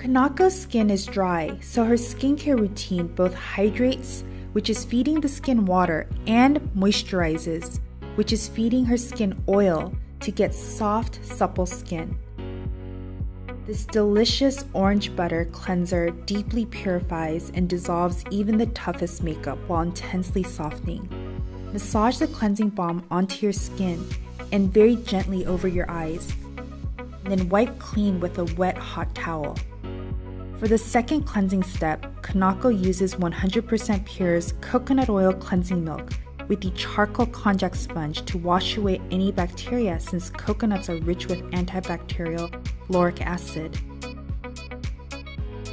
Kanako's skin is dry, so her skincare routine both hydrates, which is feeding the skin water, and moisturizes, which is feeding her skin oil to get soft, supple skin. This delicious orange butter cleanser deeply purifies and dissolves even the toughest makeup while intensely softening. Massage the cleansing balm onto your skin and very gently over your eyes. Then wipe clean with a wet hot towel. For the second cleansing step, Kanako uses 100% Pure's coconut oil cleansing milk with the charcoal konjac sponge to wash away any bacteria since coconuts are rich with antibacterial lauric acid.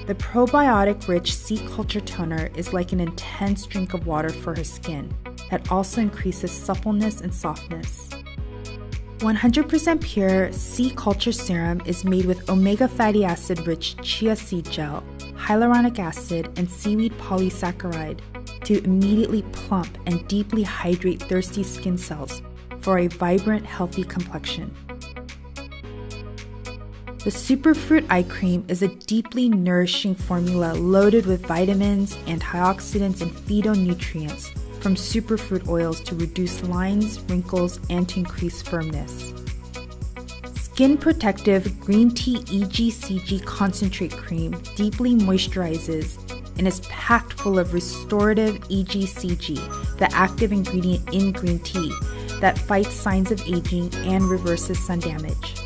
The probiotic-rich sea culture toner is like an intense drink of water for her skin that also increases suppleness and softness. 100% Pure Sea Culture Serum is made with omega fatty acid-rich chia seed gel, hyaluronic acid, and seaweed polysaccharide to immediately plump and deeply hydrate thirsty skin cells for a vibrant, healthy complexion. The Superfruit Eye Cream is a deeply nourishing formula loaded with vitamins, antioxidants, and phytonutrients from superfruit oils to reduce lines, wrinkles, and to increase firmness. Skin Protective Green Tea EGCG Concentrate Cream deeply moisturizes and is packed full of restorative EGCG, the active ingredient in green tea that fights signs of aging and reverses sun damage.